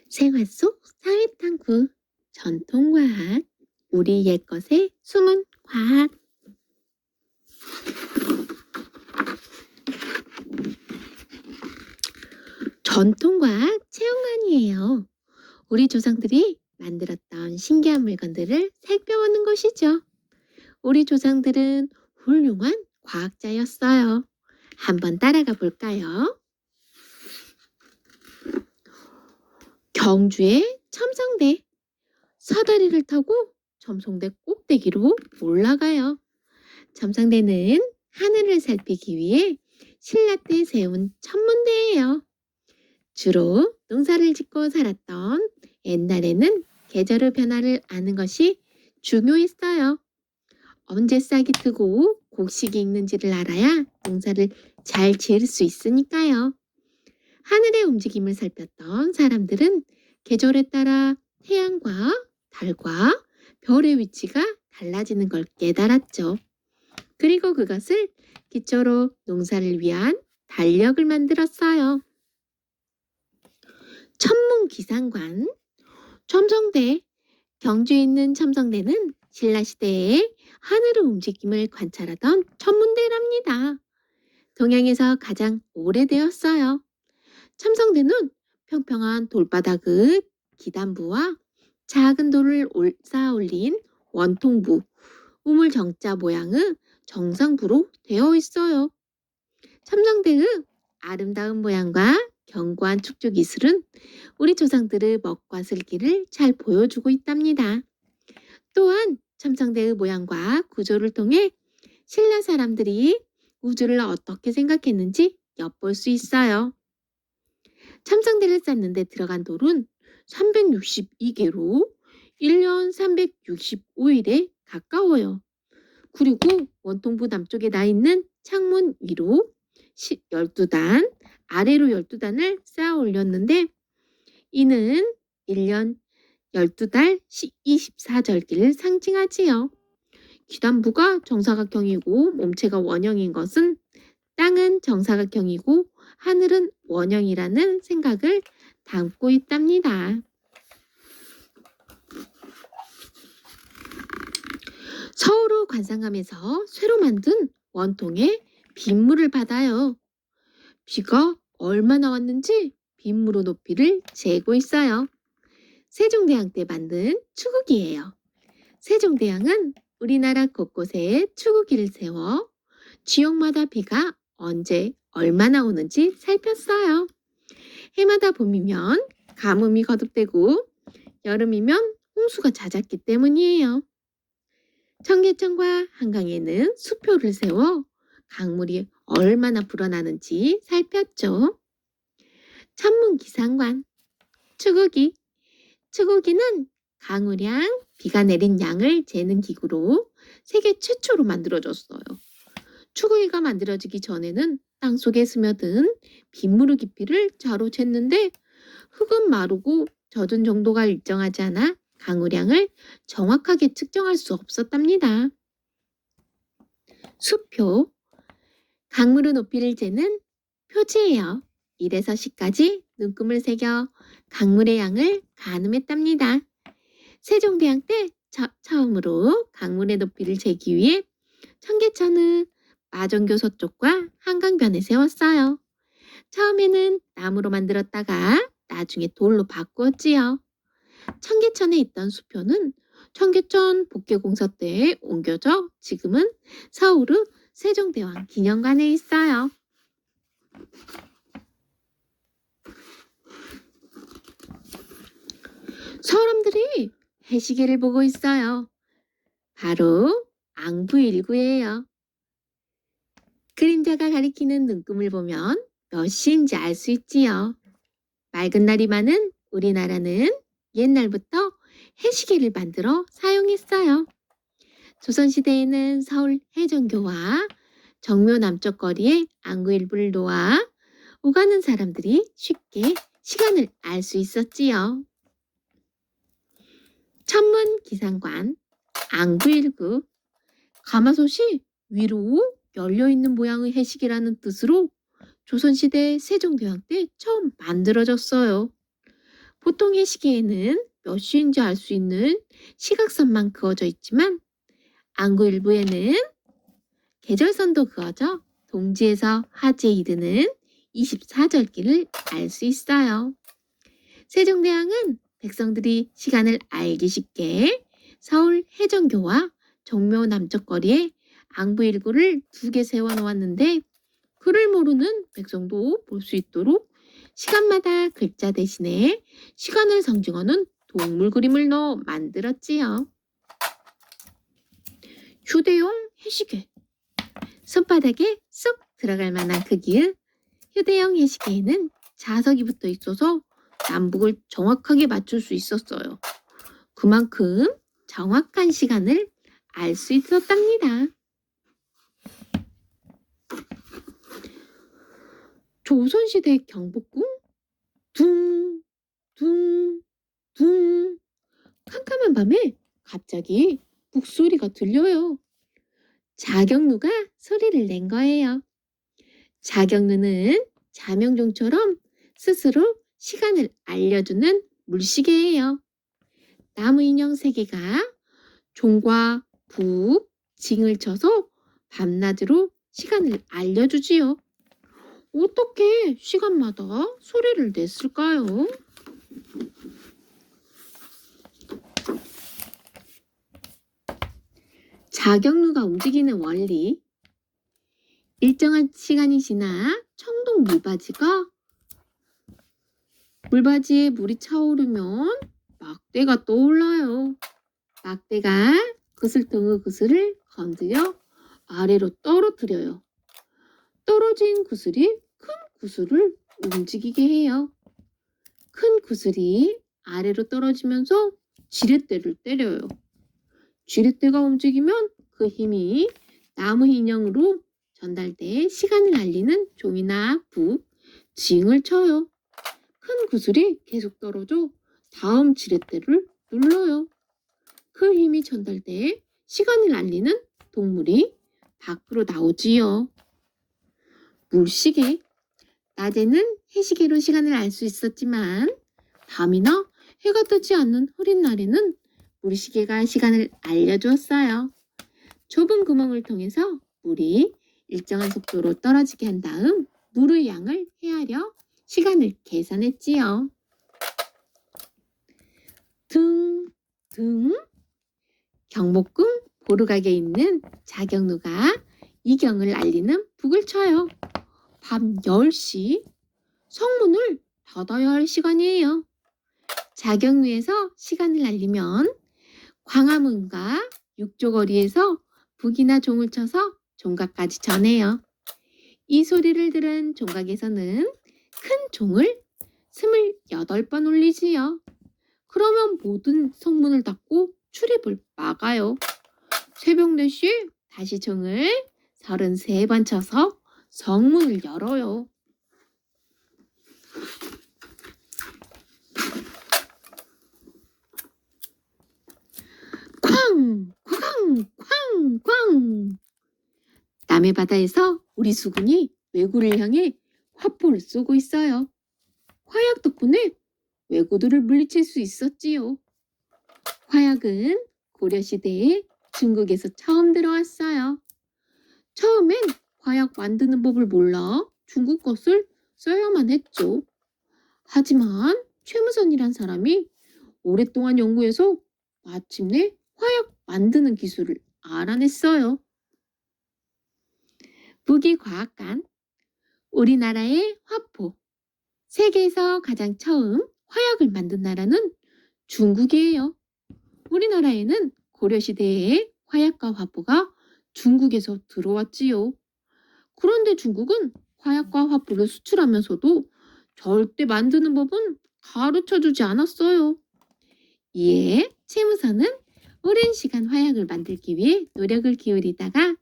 생활 속 사회탐구 전통과학 우리 옛것의 숨은 과학 전통과학 체험관이에요. 우리 조상들이 만들었던 신기한 물건들을 살펴보는 것이죠. 우리 조상들은 훌륭한 과학자였어요. 한번 따라가 볼까요? 경주의 첨성대 사다리를 타고 첨성대 꼭대기로 올라가요. 첨성대는 하늘을 살피기 위해 신라 때 세운 천문대예요. 주로 농사를 짓고 살았던 옛날에는 계절의 변화를 아는 것이 중요했어요. 언제 싹이 트고 곡식이 익는지를 알아야 농사를 잘 지을 수 있으니까요. 하늘의 움직임을 살폈던 사람들은 계절에 따라 태양과 달과 별의 위치가 달라지는 걸 깨달았죠. 그리고 그것을 기초로 농사를 위한 달력을 만들었어요. 천문기상관, 첨성대, 경주에 있는 첨성대는 신라시대에 하늘의 움직임을 관찰하던 천문대랍니다. 동양에서 가장 오래되었어요. 첨성대는 평평한 돌바닥의 기단부와 작은 돌을 쌓아 올린 원통부, 우물정자 모양의 정상부로 되어 있어요. 첨성대의 아름다운 모양과 견고한 축조 기술은 우리 조상들의 먹과 슬기를 잘 보여주고 있답니다. 또한 첨성대의 모양과 구조를 통해 신라 사람들이 우주를 어떻게 생각했는지 엿볼 수 있어요. 첨성대를 쌓는 데 들어간 돌은 362개로 1년 365일에 가까워요. 그리고 원통부 남쪽에 나 있는 창문 위로 12단, 아래로 12단을 쌓아 올렸는데 이는 1년 12달 24절기를 상징하지요. 기단부가 정사각형이고 몸체가 원형인 것은 땅은 정사각형이고 하늘은 원형이라는 생각을 담고 있답니다. 서울의 관상감에서 쇠로 만든 원통에 빗물을 받아요. 비가 얼마나 왔는지 빗물의 높이를 재고 있어요. 세종대왕 때 만든 추구기예요. 세종대왕은 우리나라 곳곳에 추구기를 세워 지역마다 비가 언제 얼마나 오는지 살폈어요. 해마다 봄이면 가뭄이 거듭되고 여름이면 홍수가 잦았기 때문이에요. 청계천과 한강에는 수표를 세워 강물이 얼마나 불어나는지 살폈죠. 천문기상관, 추구기. 추구기는 강우량, 비가 내린 양을 재는 기구로 세계 최초로 만들어졌어요. 추구기가 만들어지기 전에는 땅속에 스며든 빗물의 깊이를 자로 쟀는데 흙은 마르고 젖은 정도가 일정하지 않아 강우량을 정확하게 측정할 수 없었답니다. 수표, 강물의 높이를 재는 표지예요. 1에서 10까지 눈금을 새겨 강물의 양을 가늠했답니다. 세종대왕 때 처음으로 강물의 높이를 재기 위해 청계천은 마정교 서쪽과 한강변에 세웠어요. 처음에는 나무로 만들었다가 나중에 돌로 바꾸었지요. 청계천에 있던 수표는 청계천 복개공사 때 옮겨져 지금은 서울의 세종대왕 기념관에 있어요. 사람들이 해시계를 보고 있어요. 바로 앙부일구예요. 그림자가 가리키는 눈금을 보면 몇 시인지 알 수 있지요. 맑은 날이 많은 우리나라는 옛날부터 해시계를 만들어 사용했어요. 조선시대에는 서울 해전교와 정묘 남쪽 거리에 앙구일부를 놓아 오가는 사람들이 쉽게 시간을 알 수 있었지요. 천문기상관, 앙부일구, 가마솥이 위로 열려있는 모양의 해시계라는 뜻으로 조선시대 세종대왕 때 처음 만들어졌어요. 보통 해시계에는 몇 시인지 알 수 있는 시각선만 그어져 있지만 안구 일부에는 계절선도 그어져 동지에서 하지에 이르는 24절기를 알 수 있어요. 세종대왕은 백성들이 시간을 알기 쉽게 서울 해전교와 정묘 남쪽 거리에 안부일구를 2개 세워놓았는데 글을 모르는 백성도 볼 수 있도록 시간마다 글자 대신에 시간을 상징하는 동물 그림을 넣어 만들었지요. 휴대용 해시계. 손바닥에 쏙 들어갈 만한 크기의 휴대용 해시계에는 자석이 붙어 있어서 남북을 정확하게 맞출 수 있었어요. 그만큼 정확한 시간을 알 수 있었답니다. 조선시대 경복궁 둥, 둥, 둥. 캄캄한 밤에 갑자기 북소리가 들려요. 자경루가 소리를 낸 거예요. 자경루는 자명종처럼 스스로 시간을 알려주는 물시계예요. 나무 인형 3개가 종과 북, 징을 쳐서 밤낮으로 시간을 알려주지요. 어떻게 시간마다 소리를 냈을까요? 자경루가 움직이는 원리. 일정한 시간이 지나 청동 물바지에 물이 차오르면 막대가 떠올라요. 막대가 그슬통의 그슬을 건드려 아래로 떨어뜨려요. 떨어진 구슬이 큰 구슬을 움직이게 해요. 큰 구슬이 아래로 떨어지면서 지렛대를 때려요. 지렛대가 움직이면 그 힘이 나무 인형으로 전달돼 시간을 알리는 종이나 북, 징을 쳐요. 큰 구슬이 계속 떨어져 다음 지렛대를 눌러요. 그 힘이 전달돼 시간을 알리는 동물이 밖으로 나오지요. 물시계. 낮에는 해시계로 시간을 알 수 있었지만 밤이나 해가 뜨지 않는 흐린 날에는 물시계가 시간을 알려주었어요. 좁은 구멍을 통해서 물이 일정한 속도로 떨어지게 한 다음 물의 양을 헤아려 시간을 계산했지요. 등. 경복궁 보루각에 있는 자경루가 이경을 알리는 북을 쳐요. 밤 10시 성문을 닫아야 할 시간이에요. 자경루에서 시간을 알리면 광화문과 육조거리에서 북이나 종을 쳐서 종각까지 전해요. 이 소리를 들은 종각에서는 큰 종을 28번 울리지요. 그러면 모든 성문을 닫고 출입을 막아요. 새벽 4시에 다시 종을 33번 쳐서 성문을 열어요. 쾅! 쾅! 쾅! 쾅! 남해 바다에서 우리 수군이 왜구를 향해 화포를 쏘고 있어요. 화약 덕분에 왜구들을 물리칠 수 있었지요. 화약은 고려시대에 중국에서 처음 들어왔어요. 처음엔 화약 만드는 법을 몰라 중국 것을 써야만 했죠. 하지만 최무선이란 사람이 오랫동안 연구해서 마침내 화약 만드는 기술을 알아냈어요. 무기과학관. 우리나라의 화포. 세계에서 가장 처음 화약을 만든 나라는 중국이에요. 우리나라에는 고려시대에 화약과 화포가 중국에서 들어왔지요. 그런데 중국은 화약과 화포를 수출하면서도 절대 만드는 법은 가르쳐주지 않았어요. 이에 채무선은 오랜 시간 화약을 만들기 위해 노력을 기울이다가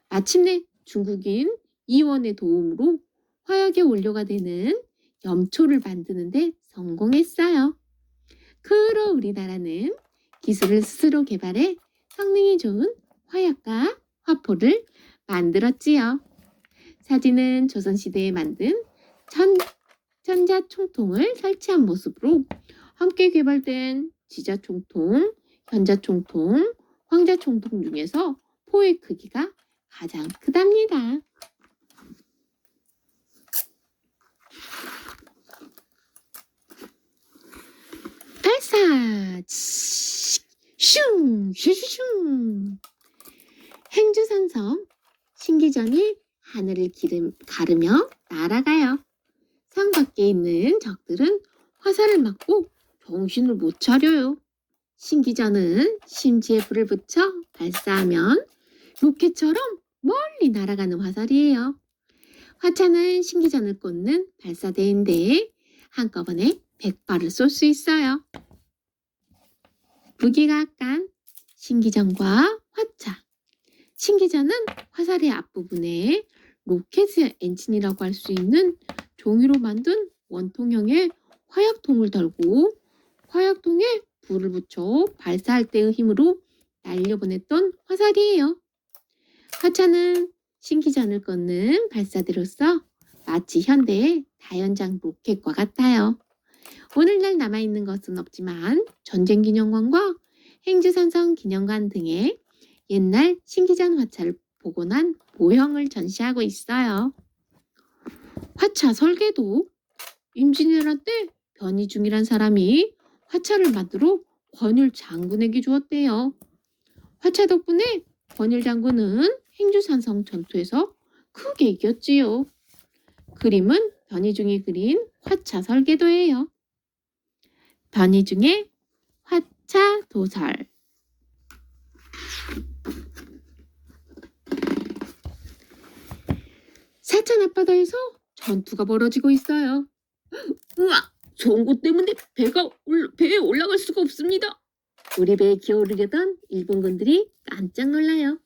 마침내 중국인 이원의 도움으로 화약의 원료가 되는 염초를 만드는 데 성공했어요. 그 후로 우리나라는 기술을 스스로 개발해 성능이 좋은 화약과 화포를 만들었지요. 사진은 조선시대에 만든 전자총통을 설치한 모습으로 함께 개발된 지자총통, 현자총통, 황자총통 중에서 포의 크기가 가장 크답니다. 발사! 슝! 슈슈슝! 행주산성, 신기전이 하늘을 가르며 날아가요. 성 밖에 있는 적들은 화살을 맞고 정신을 못 차려요. 신기전은 심지에 불을 붙여 발사하면 로켓처럼 멀리 날아가는 화살이에요. 화차는 신기전을 꽂는 발사대인데 한꺼번에 100발을 쏠 수 있어요. 무기각간 신기전과 화차. 신기전은 화살의 앞부분에 로켓의 엔진이라고 할 수 있는 종이로 만든 원통형의 화약통을 달고 화약통에 불을 붙여 발사할 때의 힘으로 날려보냈던 화살이에요. 화차는 신기전을 꽂는 발사대로서 마치 현대의 다연장 로켓과 같아요. 오늘날 남아있는 것은 없지만 전쟁기념관과 행주산성 기념관 등의 옛날 신기전 화차를 복원한 모형을 전시하고 있어요. 화차 설계도 임진왜란 때 변희중이란 사람이 화차를 만들어 권율 장군에게 주었대요. 화차 덕분에 권율 장군은 행주산성 전투에서 크게 이겼지요. 그림은 변희중이 그린 화차 설계도예요. 변희중의 화차 도설. 사천 앞바다에서 전투가 벌어지고 있어요. 우와! 송곳 때문에 배에 올라갈 수가 없습니다. 우리 배에 기어오르려던 일본군들이 깜짝 놀라요.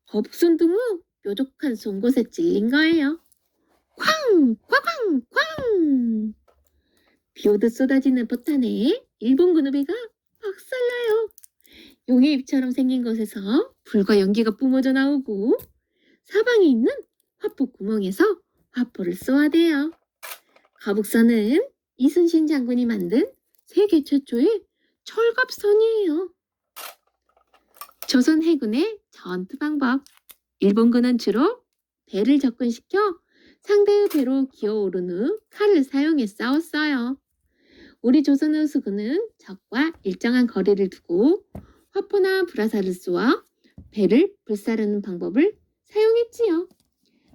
거북선 등 후 뾰족한 송곳에 찔린 거예요. 쾅! 쾅! 쾅! 비오듯 쏟아지는 포탄에 일본군의 배가 박살나요. 용의 입처럼 생긴 것에서 불과 연기가 뿜어져 나오고 사방에 있는 화포 구멍에서 화포를 쏘아대요. 거북선은 이순신 장군이 만든 세계 최초의 철갑선이에요. 조선 해군의 전투 방법. 일본군은 주로 배를 접근시켜 상대의 배로 기어오른 후 칼을 사용해 싸웠어요. 우리 조선의 수군은 적과 일정한 거리를 두고 화포나 불화살을 쏘아 배를 불사르는 방법을 사용했지요.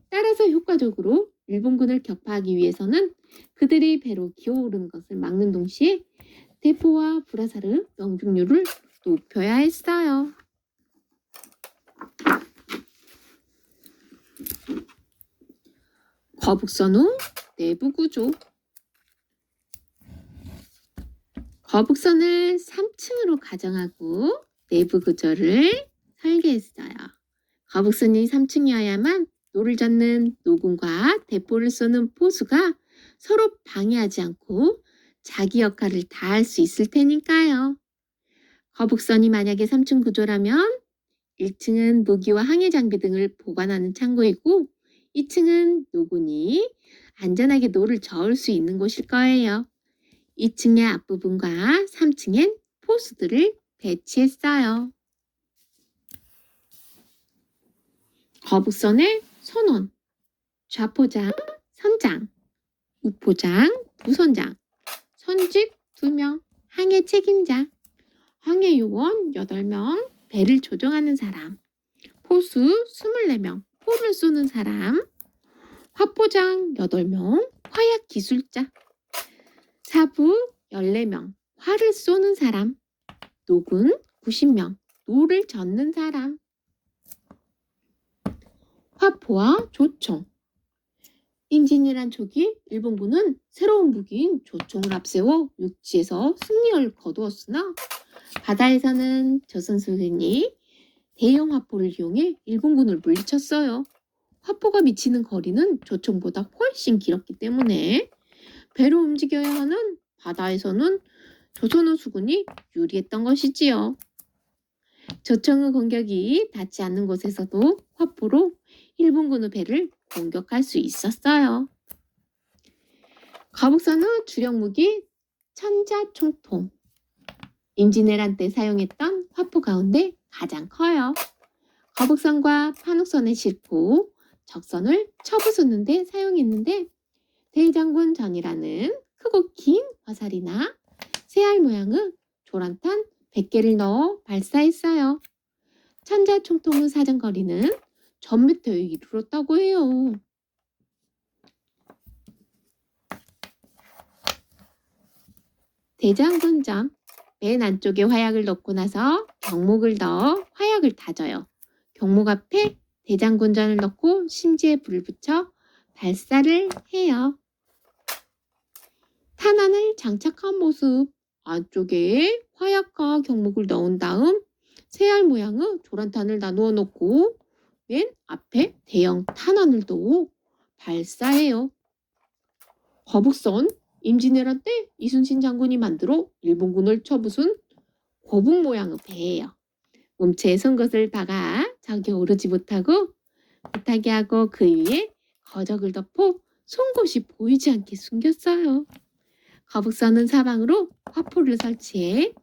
따라서 효과적으로 일본군을 격파하기 위해서는 그들이 배로 기어오르는 것을 막는 동시에 대포와 불화살의 명중률을 높여야 했어요. 거북선 후 내부 구조. 거북선을 3층으로 가정하고 내부 구조를 설계했어요. 거북선이 3층이어야만 노를 젓는 노군과 대포를 쏘는 포수가 서로 방해하지 않고 자기 역할을 다 할 수 있을 테니까요. 거북선이 만약에 3층 구조라면 1층은 무기와 항해 장비 등을 보관하는 창고이고 2층은 노군이 안전하게 노를 저을 수 있는 곳일 거예요. 2층의 앞부분과 3층엔 포수들을 배치했어요. 거북선의 선원, 좌포장, 선장, 우포장, 부선장, 선직 2명, 항해 책임자, 항해 요원 8명, 배를 조종하는 사람, 포수 24명, 포를 쏘는 사람, 화포장 8명, 화약 기술자, 사부 14명, 활을 쏘는 사람, 노군 90명, 노를 젓는 사람. 화포와 조총. 임진왜란 초기 일본군은 새로운 무기인 조총을 앞세워 육지에서 승리를 거두었으나 바다에서는 조선 수군이 대형 화포를 이용해 일본군을 물리쳤어요. 화포가 미치는 거리는 조총보다 훨씬 길었기 때문에 배로 움직여야 하는 바다에서는 조선의 수군이 유리했던 것이지요. 조총의 공격이 닿지 않는 곳에서도 화포로 일본군의 배를 공격할 수 있었어요. 거북선의 주력 무기 천자총통. 임진왜란 때 사용했던 화포 가운데 가장 커요. 거북선과 판옥선에 싣고 적선을 쳐부수는 데 사용했는데 대장군 전이라는 크고 긴 화살이나 새알 모양의 조란탄 100개를 넣어 발사했어요. 천자총통의 사정거리는 1000m에 이르렀다고 해요. 대장군전. 맨 안쪽에 화약을 넣고 나서 경목을 넣어 화약을 다져요. 경목 앞에 대장군전을 넣고 심지에 불을 붙여 발사를 해요. 탄환을 장착한 모습. 안쪽에 화약과 경목을 넣은 다음 새알 모양의 조란탄을 나누어 놓고 맨 앞에 대형 탄환을 넣어 발사해요. 거북선. 임진왜란 때 이순신 장군이 만들어 일본군을 쳐부순 거북 모양의 배예요. 몸체에 송곳을 박아 적이 오르지 못하게 하고 그 위에 거적을 덮어 송곳이 보이지 않게 숨겼어요. 거북선은 사방으로 화포를 설치해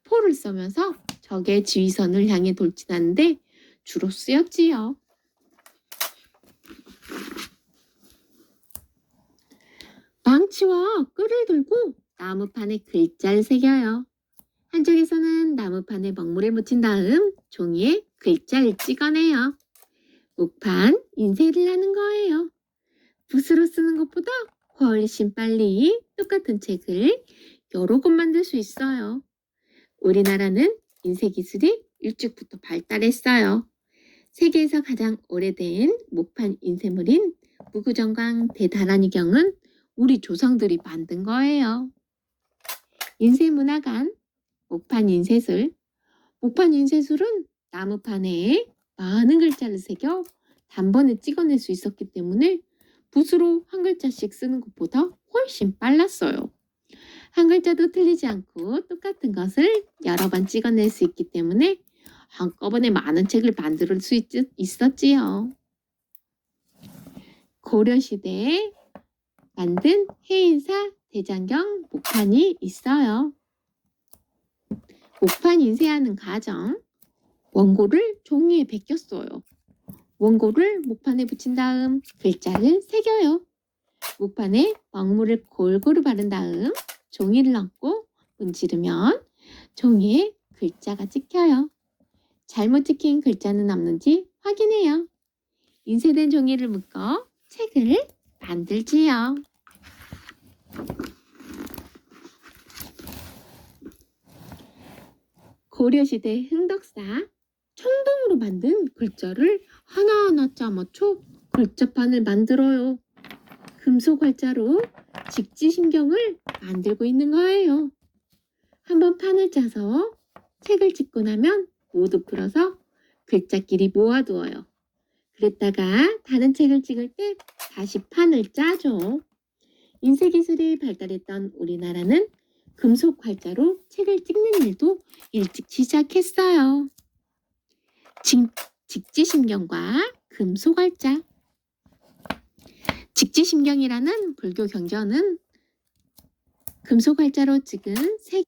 포를 쏘면서 적의 지휘선을 향해 돌진하는데 주로 쓰였지요. 망치와 끌을 들고 나무판에 글자를 새겨요. 한쪽에서는 나무판에 먹물을 묻힌 다음 종이에 글자를 찍어내요. 목판 인쇄를 하는 거예요. 붓으로 쓰는 것보다 훨씬 빨리 똑같은 책을 여러 권 만들 수 있어요. 우리나라는 인쇄 기술이 일찍부터 발달했어요. 세계에서 가장 오래된 목판 인쇄물인 무구정강 대다란이경은 우리 조상들이 만든 거예요. 인쇄문화관. 목판 인쇄술. 목판 인쇄술은 나무판에 많은 글자를 새겨 단번에 찍어낼 수 있었기 때문에 붓으로 한 글자씩 쓰는 것보다 훨씬 빨랐어요. 한 글자도 틀리지 않고 똑같은 것을 여러 번 찍어낼 수 있기 때문에 한꺼번에 많은 책을 만들 수 있었지요. 고려시대에 만든 해인사 대장경 목판이 있어요. 목판 인쇄하는 과정. 원고를 종이에 베꼈어요. 원고를 목판에 붙인 다음 글자를 새겨요. 목판에 먹물을 골고루 바른 다음 종이를 얹고 문지르면 종이에 글자가 찍혀요. 잘못 찍힌 글자는 없는지 확인해요. 인쇄된 종이를 묶어 책을 만들지요. 고려시대 흥덕사. 청동으로 만든 글자를 하나하나 짜맞춰 글자판을 만들어요. 금속 활자로 직지심경을 만들고 있는 거예요. 한번 판을 짜서 책을 찍고 나면 모두 풀어서 글자끼리 모아두어요. 그랬다가 다른 책을 찍을 때 다시 판을 짜죠. 인쇄 기술이 발달했던 우리나라는 금속 활자로 책을 찍는 일도 일찍 시작했어요. 직지심경과 금속 활자. 직지심경이라는 불교 경전은 금속 활자로 찍은 색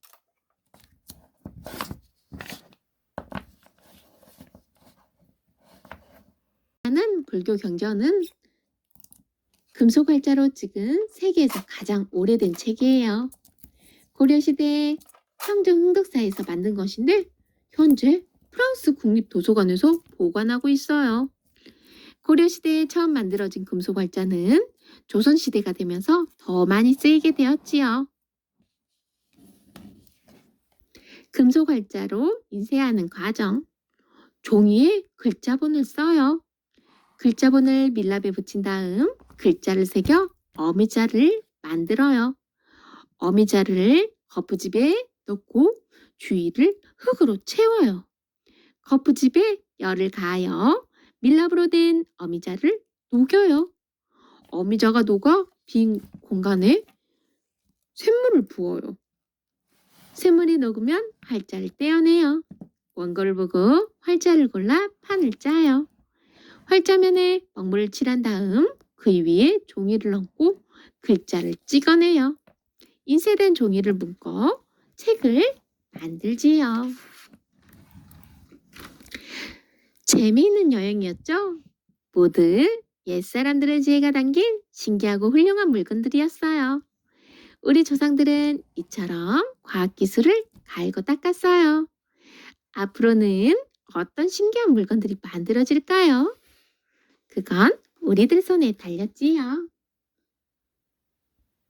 불교 경전은 금속 활자로 찍은 세계에서 가장 오래된 책이에요. 고려시대 청중 흥덕사에서 만든 것인데 현재 프랑스 국립도서관에서 보관하고 있어요. 고려시대에 처음 만들어진 금속 활자는 조선시대가 되면서 더 많이 쓰이게 되었지요. 금속 활자로 인쇄하는 과정. 종이에 글자본을 써요. 글자본을 밀랍에 붙인 다음 글자를 새겨 어미자를 만들어요. 어미자를 거푸집에 넣고 주위를 흙으로 채워요. 거푸집에 열을 가하여 밀랍으로 된 어미자를 녹여요. 어미자가 녹아 빈 공간에 샘물을 부어요. 샘물이 녹으면 활자를 떼어내요. 원고를 보고 활자를 골라 판을 짜요. 활자면에 먹물을 칠한 다음 그 위에 종이를 얹고 글자를 찍어내요. 인쇄된 종이를 묶어 책을 만들지요. 재미있는 여행이었죠? 모두 옛사람들의 지혜가 담긴 신기하고 훌륭한 물건들이었어요. 우리 조상들은 이처럼 과학기술을 갈고 닦았어요. 앞으로는 어떤 신기한 물건들이 만들어질까요? 그건 우리들 손에 달렸지요.